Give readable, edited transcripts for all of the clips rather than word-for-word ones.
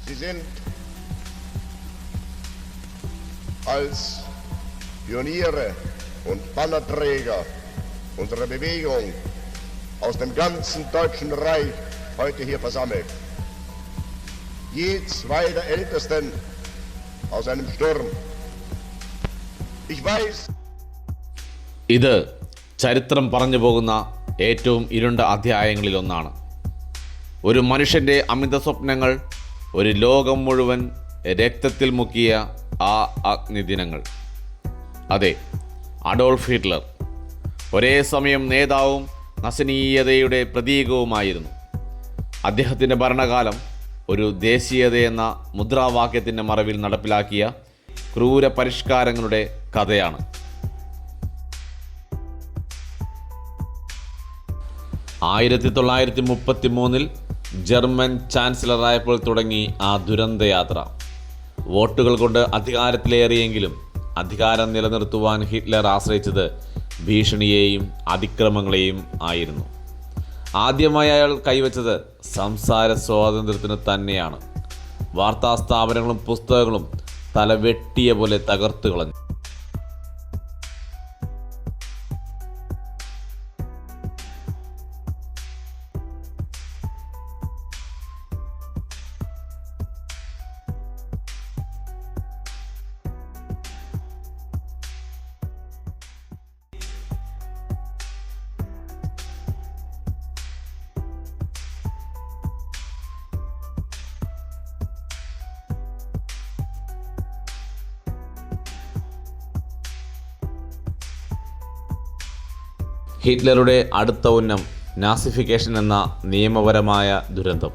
Sie sind als Pioniere und Bannerträger unserer Bewegung aus dem ganzen Deutschen Reich heute hier versammelt. Je zwei der Ältesten aus einem Sturm. Ich weiß. ഇത് ചരിത്രം പറഞ്ഞു പോകുന്ന ഏറ്റവും ഇരുണ്ട അധ്യായങ്ങളിലൊന്നാണ്. ഒരു മനുഷ്യൻ്റെ അമിത സ്വപ്നങ്ങൾ, ഒരു ലോകം മുഴുവൻ രക്തത്തിൽ മുക്കിയ ആ അഗ്നിദിനങ്ങൾ. അതെ, അഡോൾഫ് ഹിറ്റ്ലർ ഒരേ സമയം നേതാവും നശനീയതയുടെ പ്രതീകവുമായിരുന്നു. അദ്ദേഹത്തിൻ്റെ ഭരണകാലം ഒരു ദേശീയതയെന്ന മുദ്രാവാക്യത്തിൻ്റെ മറവിൽ നടപ്പിലാക്കിയ ക്രൂര പരിഷ്കാരങ്ങളുടെ കഥയാണ്. 1933 ജർമ്മൻ ചാൻസലറായപ്പോൾ തുടങ്ങി ആ ദുരന്തയാത്ര. വോട്ടുകൾ കൊണ്ട് അധികാരത്തിലേറിയെങ്കിലും അധികാരം നിലനിർത്തുവാൻ ഹിറ്റ്ലർ ആശ്രയിച്ചത് ഭീഷണിയെയും അതിക്രമങ്ങളെയും ആയിരുന്നു. ആദ്യമായി അയാൾ കൈവച്ചത് സംസാര സ്വാതന്ത്ര്യത്തിന് തന്നെയാണ്. വാർത്താ സ്ഥാപനങ്ങളും പുസ്തകങ്ങളും തലവെട്ടിയ പോലെ തകർത്തു കളഞ്ഞു. ഹിറ്റ്ലറുടെ അടുത്ത ഉന്നം നാസിഫിക്കേഷൻ എന്ന നിയമപരമായ ദുരന്തം.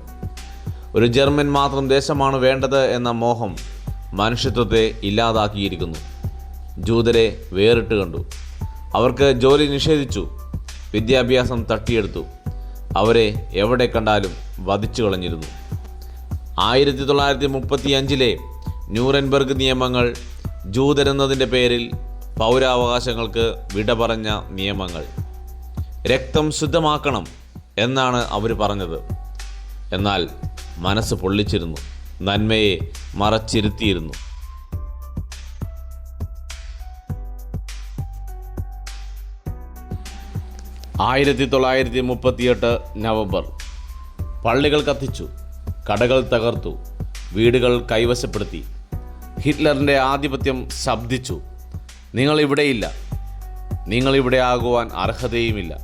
ഒരു ജർമ്മൻ മാത്രം ദേശമാണ് വേണ്ടത് എന്ന മോഹം മനുഷ്യത്വത്തെ ഇല്ലാതാക്കിയിരിക്കുന്നു. ജൂതരെ വേറിട്ട് കണ്ടു, അവർക്ക് ജോലി നിഷേധിച്ചു, വിദ്യാഭ്യാസം തട്ടിയെടുത്തു, അവരെ എവിടെ കണ്ടാലും വധിച്ചു കളഞ്ഞിരുന്നു. 1935 ന്യൂറൻബർഗ് നിയമങ്ങൾ ജൂതരെന്നതിൻ്റെ പേരിൽ പൗരാവകാശങ്ങൾക്ക് വിട പറഞ്ഞ നിയമങ്ങൾ. രക്തം ശുദ്ധമാക്കണം എന്നാണ് അവർ പറഞ്ഞത്. എന്നാൽ മനസ്സ് പൊള്ളിച്ചിരുന്നു, നന്മയെ മറച്ചിരുത്തിയിരുന്നു. 1938 നവംബർ. പള്ളികൾ കത്തിച്ചു, കടകൾ തകർത്തു, വീടുകൾ കൈവശപ്പെടുത്തി. ഹിറ്റ്ലറിൻ്റെ ആധിപത്യം ശബ്ദിച്ചു: നിങ്ങളിവിടെയില്ല, നിങ്ങളിവിടെ ആകുവാൻ അർഹതയുമില്ല,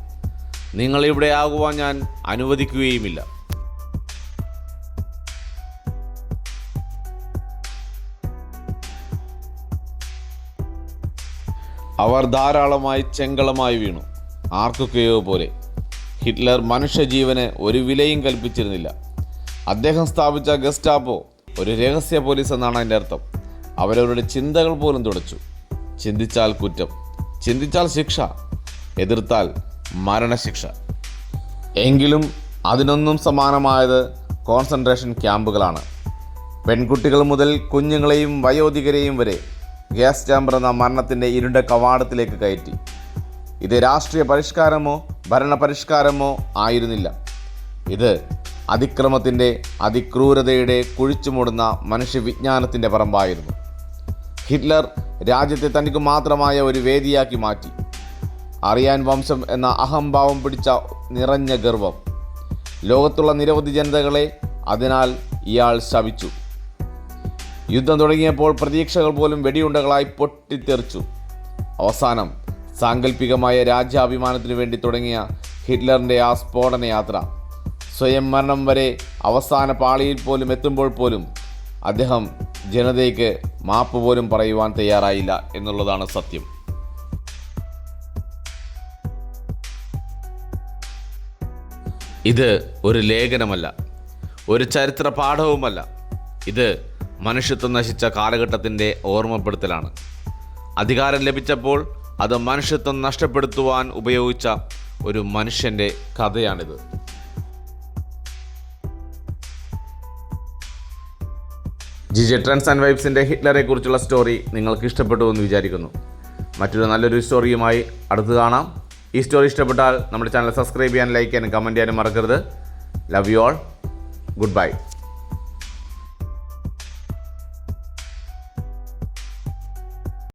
നിങ്ങളിവിടെ ആകുവാൻ ഞാൻ അനുവദിക്കുകയുമില്ല. അവർ ധാരാളമായി ചെങ്കളമായി വീണു, ആർക്കൊക്കെയോ പോലെ. ഹിറ്റ്ലർ മനുഷ്യജീവന് ഒരു വിലയും കൽപ്പിച്ചിരുന്നില്ല. അദ്ദേഹം സ്ഥാപിച്ച ഗസ്റ്റാപ്പോ ഒരു രഹസ്യ പോലീസ് എന്നാണ് അതിൻ്റെ അർത്ഥം. അവരവരുടെ ചിന്തകൾ പോലും തുടച്ചു. ചിന്തിച്ചാൽ കുറ്റം, ചിന്തിച്ചാൽ ശിക്ഷ, എതിർത്താൽ മരണശിക്ഷ. എങ്കിലും അതിനൊന്നും സമാനമായത് കോൺസെൻട്രേഷൻ ക്യാമ്പുകളാണ്. പെൺകുട്ടികൾ മുതൽ കുഞ്ഞുങ്ങളെയും വയോധികരെയും വരെ ഗ്യാസ് ചാമ്പർ എന്ന മരണത്തിൻ്റെ ഇരുണ്ട കവാടത്തിലേക്ക് കയറ്റി. ഇത് രാഷ്ട്രീയ പരിഷ്കാരമോ ഭരണപരിഷ്കാരമോ ആയിരുന്നില്ല. ഇത് അതിക്രമത്തിൻ്റെ, അതിക്രൂരതയുടെ കുഴിച്ചുമൂടുന്ന മനുഷ്യവിജ്ഞാനത്തിൻ്റെ പറമ്പായിരുന്നു. ഹിറ്റ്ലർ രാജ്യത്തെ തനിക്ക് മാത്രമായ ഒരു വേദിയാക്കി മാറ്റി. അറിയാൻ വംശം എന്ന അഹംഭാവം പിടിച്ച നിറഞ്ഞ ഗർവം. ലോകത്തുള്ള നിരവധി ജനതകളെ അതിനാൽ ഇയാൾ ശപിച്ചു. യുദ്ധം തുടങ്ങിയപ്പോൾ പ്രതീക്ഷകൾ പോലും വെടിയുണ്ടകളായി പൊട്ടിത്തെറിച്ചു. അവസാനം സാങ്കല്പികമായ രാജ്യാഭിമാനത്തിനു വേണ്ടി തുടങ്ങിയ ഹിറ്റ്ലറിൻ്റെ ആ സ്ഫോടനയാത്ര സ്വയം മരണം വരെ അവസാന പാളിയിൽ പോലും എത്തുമ്പോൾ പോലും അദ്ദേഹം ജനതയ്ക്ക് മാപ്പ് പോലും പറയുവാൻ തയ്യാറായില്ല എന്നുള്ളതാണ് സത്യം. ഇത് ഒരു ലേഖനമല്ല, ഒരു ചരിത്ര പാഠവുമല്ല. ഇത് മനുഷ്യത്വം നശിച്ച കാലഘട്ടത്തിൻ്റെ ഓർമ്മപ്പെടുത്തലാണ്. അധികാരം ലഭിച്ചപ്പോൾ അത് മനുഷ്യത്വം നഷ്ടപ്പെടുത്തുവാൻ ഉപയോഗിച്ച ഒരു മനുഷ്യൻ്റെ കഥയാണിത്. ജിജെ ട്രെൻഡ്സ് ആൻഡ് വൈബ്സിൻ്റെ ഹിറ്റ്ലറെ കുറിച്ചുള്ള സ്റ്റോറി നിങ്ങൾക്ക് ഇഷ്ടപ്പെട്ടു എന്ന് വിചാരിക്കുന്നു. മറ്റൊരു നല്ലൊരു സ്റ്റോറിയുമായി അടുത്ത് കാണാം. ഈ സ്റ്റോറി ഇഷ്ടപ്പെട്ടാൽ നമ്മുടെ ചാനൽ സബ്സ്ക്രൈബ് ചെയ്യാനും ലൈക്ക് ചെയ്യാനും കമൻറ്റ് ചെയ്യാനും മറക്കരുത്. Love you all. Good bye.